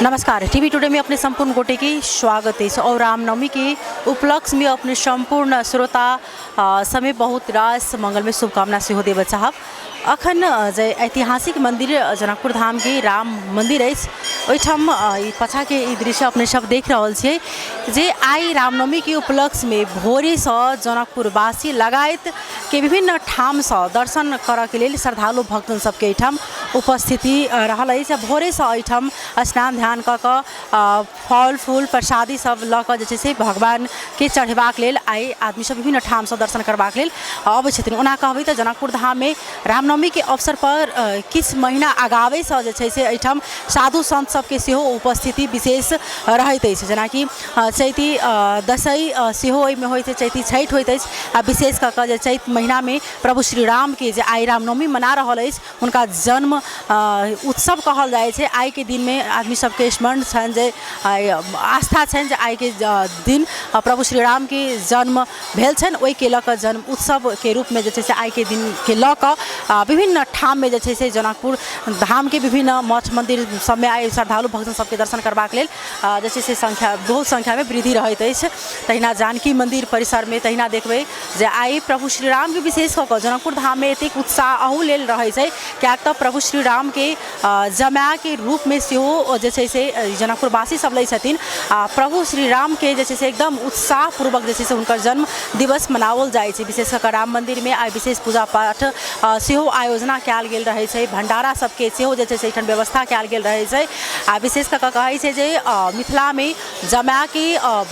नमस्कार, TV today में अपने संपूर्ण गोटे की स्वागत है और रामनवमी के उपलक्ष्य में अपने संपूर्ण श्रोता समय बहुत रास मंगलमय शुभकामना से हो देव साहब। अखन जे ऐतिहासिक मंदिर जनकपुर धाम के राम मंदिर है ओहिठाम पछा के दृश्य अपने सब देख रहा छे जे आई रामनवमी के उपलक्ष्य में भोरे से जनकपुरवासी लगायत के विभिन्न ठाम से दर्शन कर के लिए श्रद्धालु भक्तन सबके एठाम उपस्थिति रहल है। भोरे से एठाम स्नान ध्यान क फल फूल प्रसादी सब लक जे भगवान के चढ़ेबाक लेल आई आदमी सब विभिन्न ठाम से दर्शन करबाक लेल अबै छथिन। ओना कहबै तऽ जनकपुर धाम में रामनवमी के अवसर पर किछ महीना आगावे से जे छै से एठाम साधु संत सबके सेहो उपस्थिति विशेष रहैत अछि। जेना कि चैती दशई सेहो एहिमे होइत अछि, चैती छठि होइत अछि आ विशेष कऽ कऽ जे चैत महीना में प्रभु श्री राम के जे आई रामनवमी मना रहल अछि हुनका जन्म उत्सव कहल जाइ छै। आई के दिन में आदमी सबके स्मरण छनि जे आस्था छनि जे आई के दिन प्रभु श्री राम के जन्म भेल छनि, ओहि के लऽ कऽ जन्म उत्सव के रूप में जे छै से आई के दिन के लऽ कऽ विभिन्न ठाम में जे छै से जनकपुर धाम के विभिन्न मठ मंदिर सब में आई श्रद्धालु भक्तन सबके दर्शन करबाक लेल जे छै से संख्या बहुत संख्या में वृद्धि रहैत अछि। तहिना जानकी मंदिर परिसर में तहिना देखबै जे आई प्रभु श्री राम के विशेष कऽ कऽ जनकपुर धाम में एतेक उत्साह अहू लेल रहै छै कियाक तऽ प्रभु श्री राम के जमाया के रूप में सेहो जे छै से जनकपुरवासी सब लै छथिन। प्रभु श्री राम के जे छै से एकदम उत्साह पूर्वक जे छै से हुनकर जन्म दिवस मनाओल जाइ छै। विशेष कऽ राम मंदिर में आई विशेष पूजा पाठ सेहो आयोजना कयल गेल रहै छै, भंडारा सबके सेहो जे छै से एठाम व्यवस्था कयल गेल रहै छै। आ विशेष कऽ कहै छै जे मिथिला में जमाया के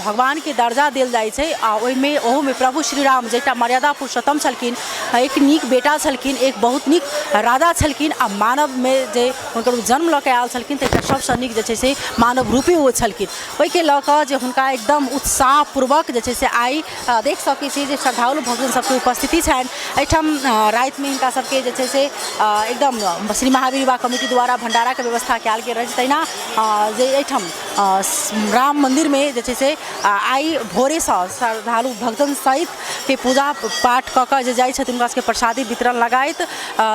भगवान के दर्जा देल जाइ छै आ ओहिमे ओहू में प्रभु श्री राम जेटा मर्यादा पुरुषोत्तम छलखिन, एक नीक बेटा छलखिन, एक बहुत नीक राजा छलखिन आ मानव में जे हुनकर जन्म लऽ के आयल छलखिन तऽ एकटा सबसँ नीक जे छै से मानव रूपी ओ छलखिन। ओहिके लऽ कऽ जे हुनका एकदम उत्साह पूर्वक जे छै से आई देख सकै छी जे श्रद्धालु भक्तन सबके उपस्थिति छनि। एहिठाम राति में हिनका सबके जे छै से एकदम श्री महावीर युवा कमिटी द्वारा भंडारा के व्यवस्था कयल गेल रहै छै। तहिना जे एहिठाम राम मंदिर में जे छै से आई भोरे से श्रद्धालु भक्तन सहित के पूजा पाठ कऽ कऽ जे जाइ छथिन हुनका सबके प्रसादी वितरण लगायत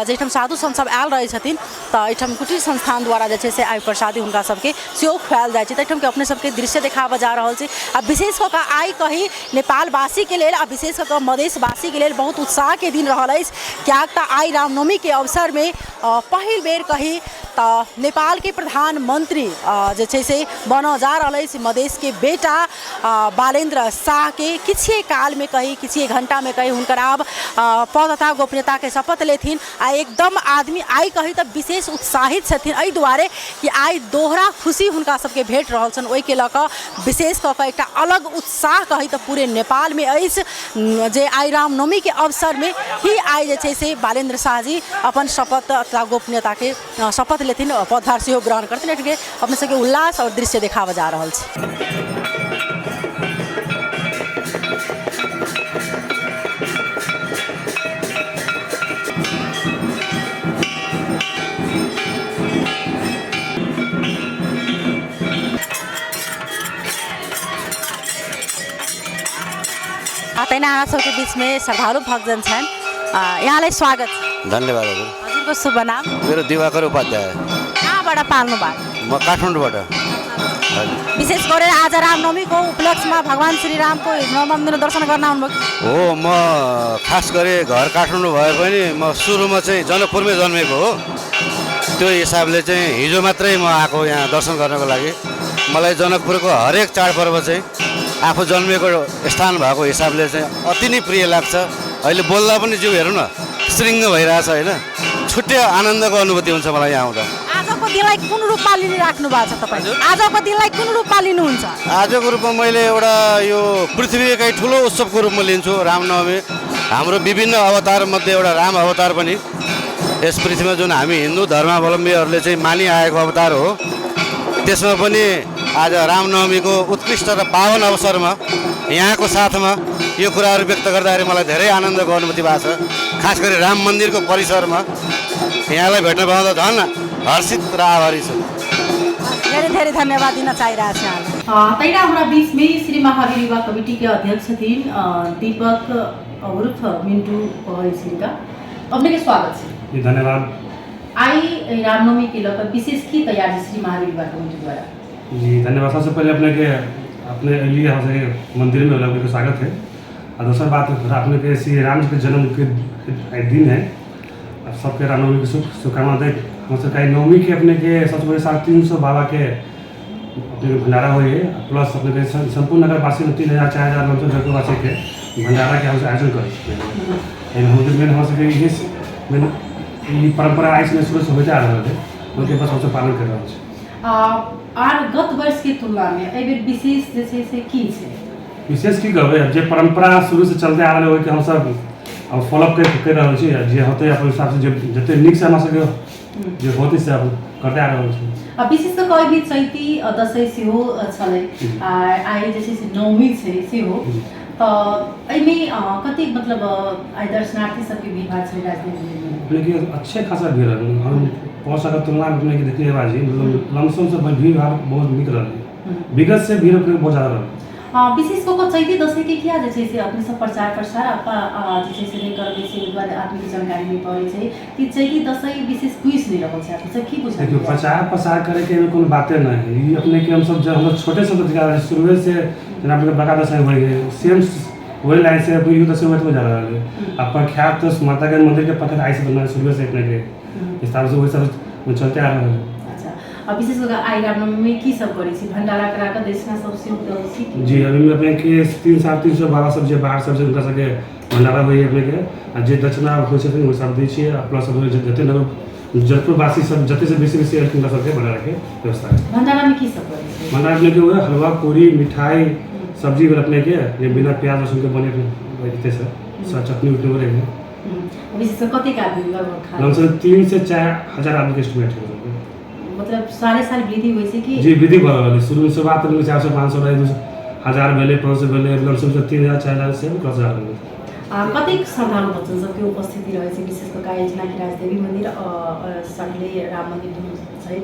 जेठाम साधु संत सब आयल रहै छथिन तऽ एहिठाम कुटीर संस्थान द्वारा जे छै से आई प्रसादी हुनका सबके सेहो खुआयल जाइ छै। तऽ एहिठाम के अपने सबके दृश्य देखाबऽ जा रहल छै। आ विशेष कऽ कऽ आई कही नेपालवासी के लेल आ विशेष कऽ कऽ मधेशवासी के लेल बहुत उत्साह के दिन रहल अछि कियाक तऽ आई रामनवमी के अवसर में पहिल बेर कही तऽ नेपाल के प्रधानमंत्री जे छै से बन जा रहल अछि मधेश के बेटा बालेन्द्र शाह के किछे काल में कही किछे घंटा में कही हुनकर आब पद तथा गोपनीयता के शपथ लेथिन। आ एकदम आदमी आई कही तऽ विशेष उत्साहित छथिन एहि दुआरे कि आई दोहरा खुशी हुनका सबके भेट रहल छनि। ओहि के लऽ कऽ विशेष कऽ कऽ एकटा अलग उत्साह कही तऽ पूरे नेपाल में अछि जे आई रामनवमी के अवसर में ही आई जे छै से बालेन्द्र शाह जी अपन शपथ तथा गोपनीयता के शपथ लेथिन, पदभार सेहो ग्रहण करथिन। एहिके अपने सबके उल्लास और दृश्य देखाबऽ जा रहल छै। तैना हमरा सबके बीच में श्रद्धालु भक्तजन छन्, यहाँलाई स्वागत छ। धन्यवाद हजुर। हजुरको शुभ नाम? मेरो दिवाकर उपाध्याय। कहाँबाट पाल्नु भयो? म काठमाडौँबाट। विशेष गरेर आज रामनवमीको उपलक्ष्यमा भगवान श्री रामको नवमदिन दर्शन गर्न आउनुभयो? हो, म खास गरी घर काठमाडौँ भए पनि म सुरुमा चाहिँ जनकपुरमै जन्मेको हो। त्यो हिसाबले चाहिँ हिजो मात्रै म आएको यहाँ दर्शन गर्नको लागि। मलाई जनकपुरको हरेक चाडपर्व चाहिँ आफू जन्मेको स्थान भएको हिसाबले चाहिँ अति नै प्रिय लाग्छ। अहिले बोल्दा पनि जिउ हेर्नु न श्रृङ्ग भइरहेछ होइन, छुट्टै आनन्दको अनुभूति हुन्छ मलाई यहाँ आउँदा। आजको दिनलाई कुन रूपमा लिइराख्नु भएको छ तपाईँ? आजको दिनलाई कुन रूपमा लिनुहुन्छ? आजको रूपमा मैले एउटा यो पृथ्वीकै ठुलो उत्सवको रूपमा लिन्छु रामनवमी। हाम्रो विभिन्न अवतारमध्ये एउटा राम अवतार पनि यस पृथ्वीमा जुन हामी हिन्दू धर्मावलम्बीहरूले चाहिँ मानिआएको अवतार हो, त्यसमा पनि आज रामनवमीको उत्कृष्ट र पावन अवसरमा यहाँको साथमा यो कुराहरू व्यक्त गर्दाखेरि मलाई धेरै आनन्दको अनुभूति भएको छ। खास गरी राम मन्दिरको परिसरमा यहाँलाई भेट्न पाउँदा झन् हर्षित र आभारी छु। धेरै धेरै धन्यवाद दिन चाहिरहेको छ। तैना हाम्रा बीच में श्री महावीर युवा कमिटी के अध्यक्ष थिन दीपक उर्फ मिंटू पहल का अपने के स्वागत है। धन्यवाद। आई रामनवमी के लेकर विशेष की तैयारी श्री महावीर युवा कमिटी द्वारा? जी धन्यवाद। सबसे पहले अपने लिए हमसे मंदिर में अपने को स्वागत है। और दूसरा बात अपने के श्री राम जी के जन्म के दिन है। अब सबके रामनवमी की शुभकामना दे। हमसे कई नवमी के अपने के सबसे बड़े 350 बाबा के अपने के भंडारा हुई है। प्लस अपने के संपूर्ण नगर वासी में 3000 4000 लोग वासी के भंडारा के हमसे आयोजन कर ये परंपरा आई शुरू से होते आ रहा है उनके पास हमसे पालन कर रहा है। आर गत वर्ष के तुलना में एहि बेर विशेष जे छै से की छै? विशेष की कहबै जे परंपरा शुरू से चलते आ रहा है कि हम सब अब फॉलो कर रहा छी जे होते अपन हिसाब से जते नीक से हमरा सबके जे होते से अब करते आ रहल छी। विशेष कऽ कऽ भी चैती दशैं सेहो छलै आइ जे छै से नवमी छै सेहो तऽ एहिमे कते मतलब आइ दर्शनार्थी सबके भीड़ भाड़ छै राजनीति में? लेकिन अच्छे खासा भीड़ है। हम पहुँच अगर तुलना में अपने की देखिए बाजी लमसम से भीड़ भाड़ बहुत निक रही। विगत से भीड़ अपने बहुत ज़्यादा रही। विशेष कऽ कऽ चैती दशैं के किया जे छै से अपने सब प्रचार प्रसार जे छै से नहीं करबै छै बाद आदमी के जानकारी नहीं पड़ै छै कि चैती दशैं विशेष क्विज नहीं रहल छै। अपने सब की बुझाइ? देखियो प्रचार प्रसार करे के कोनो बातें नहीं है। ये अपने के हम सब जब हम छोटे से शुरू से जना अपने बका दशैं हो गए सेम वही लाइन से अपने युद्ध दशैं हो जा रहा है। अब प्रख्यात तो माता के मंदिर के पकड़ आई से बनना शुरू से अपने के इस तरह से वही सब चलते आ रहा है। विशेष कर आई रामनवमी में की सब करै छी? भंडारा करा के दक्षिणा सब से छी? जी अभी अपने के 300 बाबा सब जे बाहर सब से उनका सबके भंडारा होई अपने के जे दक्षिणा हो छै वो सब दै छियै। प्लस अपने जते नगर जयपुर वासी सब जते से बेसी उनका सबके भंडारा के व्यवस्था है। भंडारा में की सब करै छी? भंडारा अपने के हलवा पूरी मिठाई सब्जी अपने के ये बिना प्याज लहसुन के बने रहते से चटनी उटनी हो रही है। विशेष कते का आदमी लगभग खा? लगभग 3 से 4000 आदमी के एस्टिमेट है। मतलब सारे साल वृद्धि होइ छै कि? जी वृद्धि बढ़ रहा है। शुरू में शुरुआत में 400 500 रहे 1000 भेले 500 भेले लगभग से 3000 4000 से 10000 भेले। कतेक श्रद्धालु भक्तजन सबके उपस्थिति रहे छै? विशेष कऽ कऽ जेनाकि राजदेवी मंदिर सटले राम मंदिर दुनू छै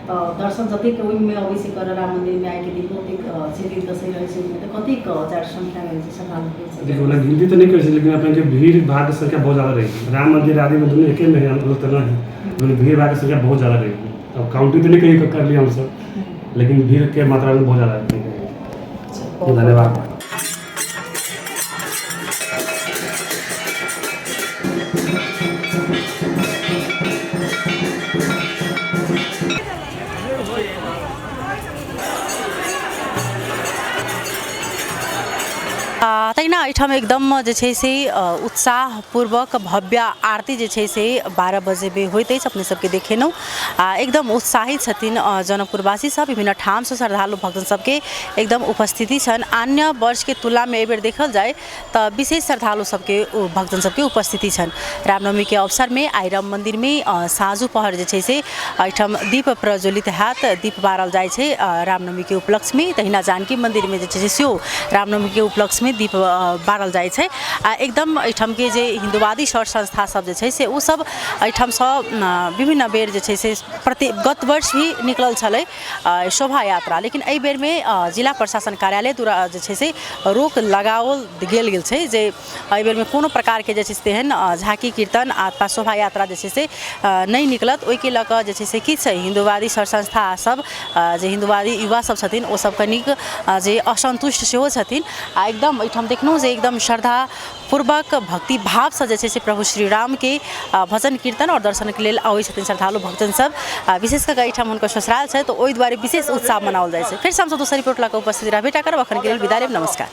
तऽ दर्शन जतेक ओहिमे अबै छै कर राम मंदिर में आइ के दिन ओतेक चैती दशैं रहे छै ओहिमे तऽ कतेक हजार संख्या में श्रद्धालु? देखिए वाला गिनती तो नहीं कर सकते लेकिन अपने के भीड़ भाड़ की संख्या बहुत ज़्यादा रही। राम मंदिर आदि में दोनों एक में है हम तो नहीं भीड़ भाड़ की संख्या बहुत ज़्यादा रही। अब काउंटिंग तो नहीं कहीं कर लिया हम सब लेकिन भीड़ के मात्रा में बहुत ज़्यादा है। धन्यवाद। तहिना एहिठाम एकदम जे छै से उत्साहपूर्वक भव्य आरती जे छै से 12 बजे में होइत अछि। अपने सबके देखेनौ एकदम उत्साहित छथिन जनकपुरवासी सब। विभिन्न ठाम से श्रद्धालु भक्तजन सबके एकदम उपस्थिति छन्। अन्य वर्ष के तुलना में एहि बेर देखल जाए तो विशेष श्रद्धालु सबके भक्तजन सबके उपस्थिति छन्। रामनवमी के अवसर में आई राम मंदिर में साँझु पहर जे छै से एहिठाम दीप प्रज्वलित हैत दीप बारल जाइ छै रामनवमी के उपलक्ष्य में। तहिना जानकी मंदिर में जे छै से सेहो रामनवमी के उपलक्ष्य में दीप बारल जाइ छै। एकदम एहिठाम के जे हिंदुवादी सर संस्था सब जे छै से ओ सब एहिठाम सँ विभिन्न बेर जे छै से गत वर्ष भी निकलल छलै शोभा यात्रा लेकिन एहि बेर में जिला प्रशासन कार्यालय द्वारा जे छै से रोक लगाओल गेल छै जे एहि बेर में कोनो प्रकार के जे छै से तेहन झाँकी कीर्तन अथवा शोभा यात्रा जे छै से नहीं निकलत। ओहि के लऽ कऽ जे छै से की छै हिंदुवादी सर संस्था सब जे हिंदुवादी युवा सब छथिन ओ सब कनिक जे असंतुष्ट सेहो छथिन। एकदम एहिठाम देखलहुँ जे एकदम श्रद्धा पूर्वक भक्ति भाव से जे छै से प्रभु श्री राम के भजन कीर्तन और दर्शन के लेल आबै छथिन श्रद्धालु भक्तजन सब। विशेष कऽ एहिठाम हुनकर ससुराल छै तो ओहि दुआरे विशेष उत्साह मनाओल जाइ छै। फिर से हम सब दोसर रिपोर्ट लऽ कऽ उपस्थित रहबे टा करब। अखन के लेल विदा लेब। नमस्कार।